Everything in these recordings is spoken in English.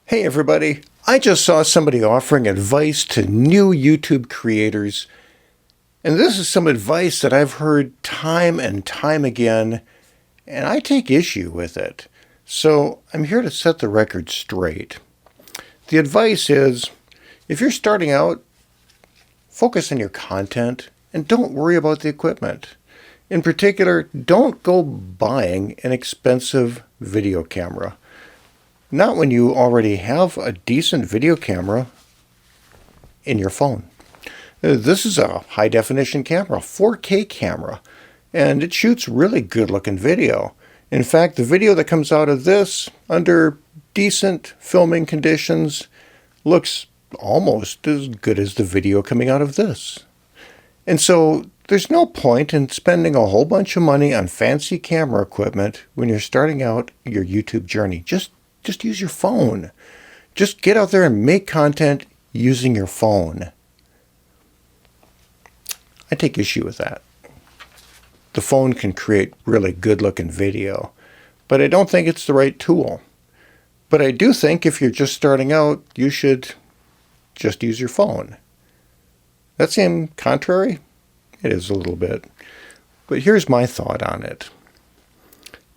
Hey everybody, I just saw somebody offering advice to new YouTube creators, and this is some advice that I've heard time and time again, and I take issue with it. So I'm here to set the record straight. The advice is, if you're starting out, focus on your content and don't worry about the equipment. In particular, don't go buying an expensive video camera. Not when you already have a decent video camera in your phone. This is a high-definition camera, 4K camera, and it shoots really good-looking video. In fact, the video that comes out of this, under decent filming conditions, looks almost as good as the video coming out of this. And so there's no point in spending a whole bunch of money on fancy camera equipment when you're starting out your YouTube journey. Just use your phone. Just get out there and make content using your phone. I take issue with that. The phone can create really good-looking video, but I don't think it's the right tool. But I do think if you're just starting out, you should just use your phone. That seem contrary? It is a little bit. But here's my thought on it.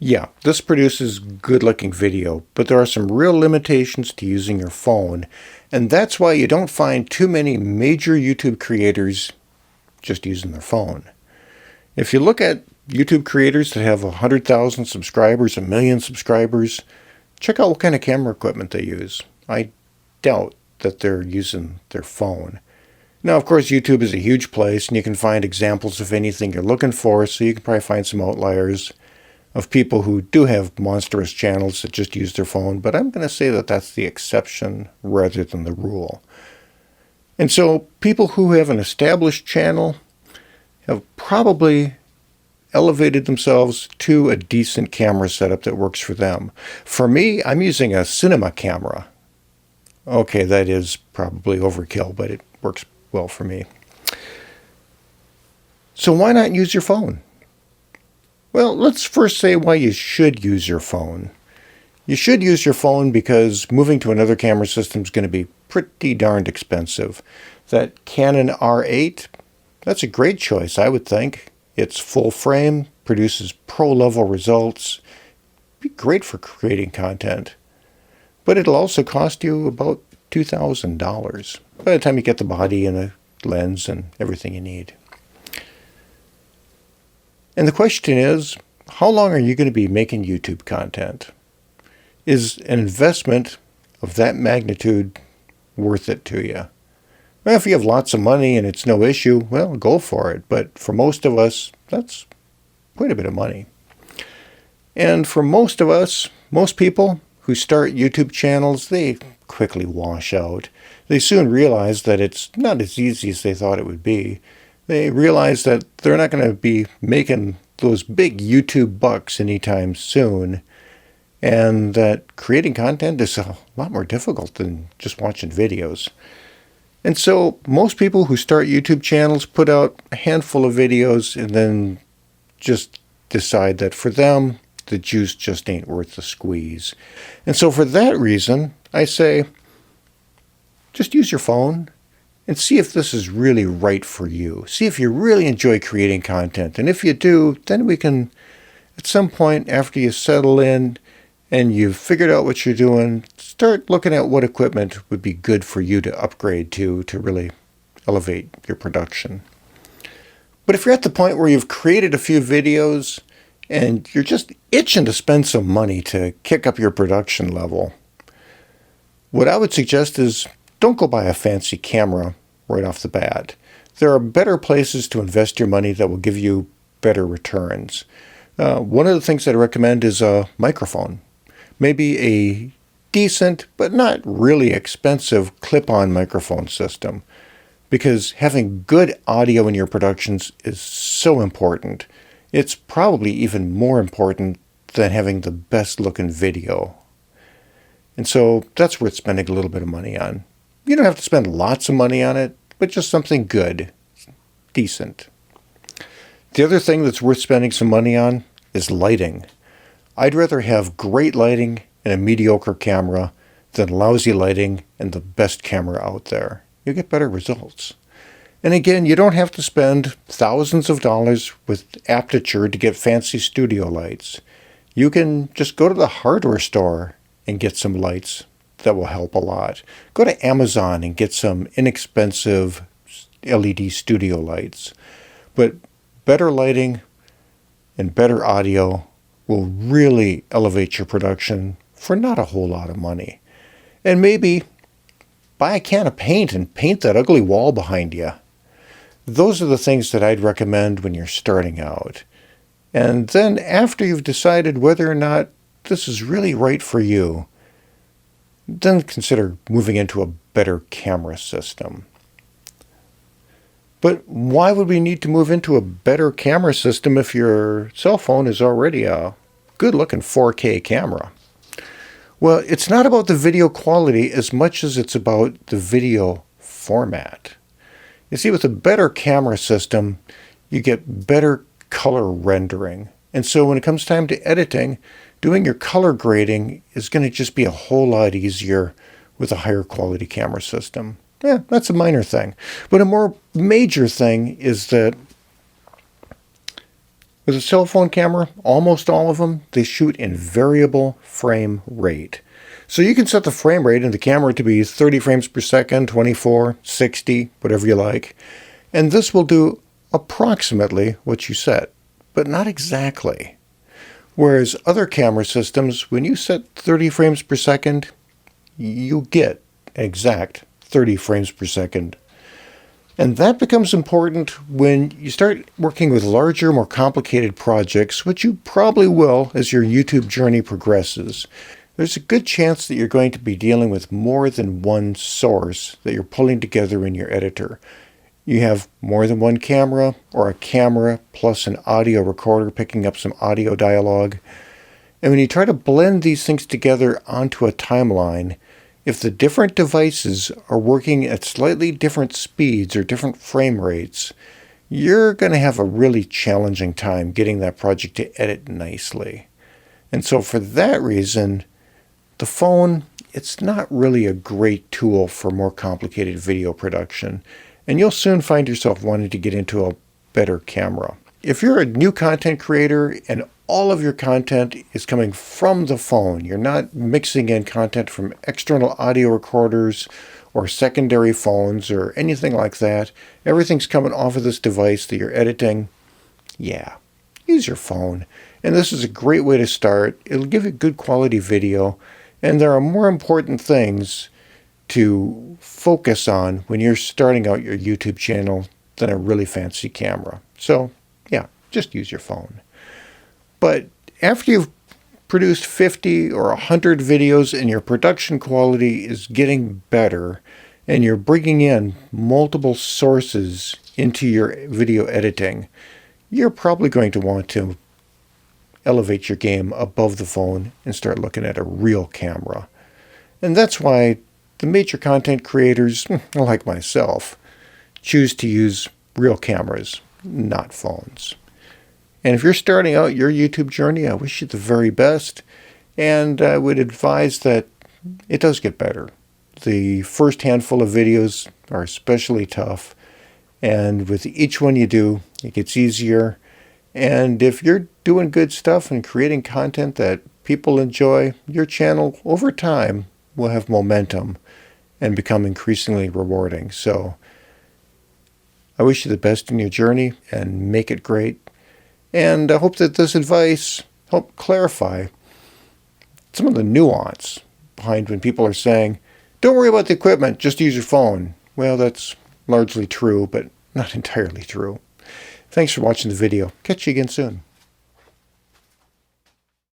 Yeah, this produces good-looking video, but there are some real limitations to using your phone, and that's why you don't find too many major YouTube creators just using their phone. If you look at YouTube creators that have 100,000 subscribers, 1 million subscribers, check out what kind of camera equipment they use. I doubt that they're using their phone. Now, of course, YouTube is a huge place, and you can find examples of anything you're looking for, so you can probably find some outliers of people who do have monstrous channels that just use their phone, but I'm going to say that that's the exception rather than the rule. And so people who have an established channel have probably elevated themselves to a decent camera setup that works for them. For me, I'm using a cinema camera. Okay, that is probably overkill, but it works well for me. So why not use your phone? Well, let's first say why you should use your phone. You should use your phone because moving to another camera system is going to be pretty darned expensive. That Canon R8, that's a great choice, I would think. It's full frame, produces pro-level results, be great for creating content. But it'll also cost you about $2,000 by the time you get the body and the lens and everything you need. And the question is, how long are you going to be making YouTube content? Is an investment of that magnitude worth it to you? Well, if you have lots of money and it's no issue, well, go for it. But for most of us, that's quite a bit of money. And for most of us, most people who start YouTube channels, they quickly wash out. They soon realize that it's not as easy as they thought it would be. They realize that they're not going to be making those big YouTube bucks anytime soon, and that creating content is a lot more difficult than just watching videos. And so most people who start YouTube channels put out a handful of videos and then just decide that for them, the juice just ain't worth the squeeze. And so for that reason, I say, just use your phone and see if this is really right for you. See if you really enjoy creating content. And if you do, then we can, at some point after you settle in and you've figured out what you're doing, start looking at what equipment would be good for you to upgrade to really elevate your production. But if you're at the point where you've created a few videos and you're just itching to spend some money to kick up your production level, what I would suggest is don't go buy a fancy camera right off the bat. There are better places to invest your money that will give you better returns. One of the things that I recommend is a microphone. Maybe a decent, but not really expensive clip-on microphone system. Because having good audio in your productions is so important. It's probably even more important than having the best looking video. And so that's worth spending a little bit of money on. You don't have to spend lots of money on it, but just something good, decent. The other thing that's worth spending some money on is lighting. I'd rather have great lighting and a mediocre camera than lousy lighting and the best camera out there. You'll get better results. And again, you don't have to spend thousands of dollars with Aptuture to get fancy studio lights. You can just go to the hardware store and get some lights that will help a lot. Go to Amazon and get some inexpensive LED studio lights. But better lighting and better audio will really elevate your production for not a whole lot of money. And maybe buy a can of paint and paint that ugly wall behind you. Those are the things that I'd recommend when you're starting out. And then after you've decided whether or not this is really right for you, then consider moving into a better camera system. But why would we need to move into a better camera system if your cell phone is already a good-looking 4K camera? Well, it's not about the video quality as much as it's about the video format. You see, with a better camera system, you get better color rendering. And so when it comes time to editing, doing your color grading is going to just be a whole lot easier with a higher quality camera system. Yeah, that's a minor thing. But a more major thing is that with a cell phone camera, almost all of them, they shoot in variable frame rate. So you can set the frame rate in the camera to be 30 frames per second, 24, 60, whatever you like. And this will do approximately what you set, but not exactly. Whereas other camera systems, when you set 30 frames per second, you get exact 30 frames per second. And that becomes important when you start working with larger, more complicated projects, which you probably will as your YouTube journey progresses. There's a good chance that you're going to be dealing with more than one source that you're pulling together in your editor. You have more than one camera, or a camera plus an audio recorder picking up some audio dialogue. And when you try to blend these things together onto a timeline, if the different devices are working at slightly different speeds or different frame rates, you're going to have a really challenging time getting that project to edit nicely. And so for that reason, the phone, it's not really a great tool for more complicated video production, and you'll soon find yourself wanting to get into a better camera. If you're a new content creator and all of your content is coming from the phone, you're not mixing in content from external audio recorders or secondary phones or anything like that, everything's coming off of this device that you're editing, yeah, use your phone. And this is a great way to start. It'll give you good quality video. And there are more important things to focus on when you're starting out your YouTube channel than a really fancy camera. So, yeah, just use your phone. But after you've produced 50 or 100 videos and your production quality is getting better and you're bringing in multiple sources into your video editing, you're probably going to want to elevate your game above the phone and start looking at a real camera. And that's why the major content creators, like myself, choose to use real cameras, not phones. And if you're starting out your YouTube journey, I wish you the very best. And I would advise that it does get better. The first handful of videos are especially tough. And with each one you do, it gets easier. And if you're doing good stuff and creating content that people enjoy, your channel over time will have momentum and become increasingly rewarding. So I wish you the best in your journey and make it great. And I hope that this advice helped clarify some of the nuance behind when people are saying, don't worry about the equipment, just use your phone. Well, that's largely true, but not entirely true. Thanks for watching the video. Catch you again soon.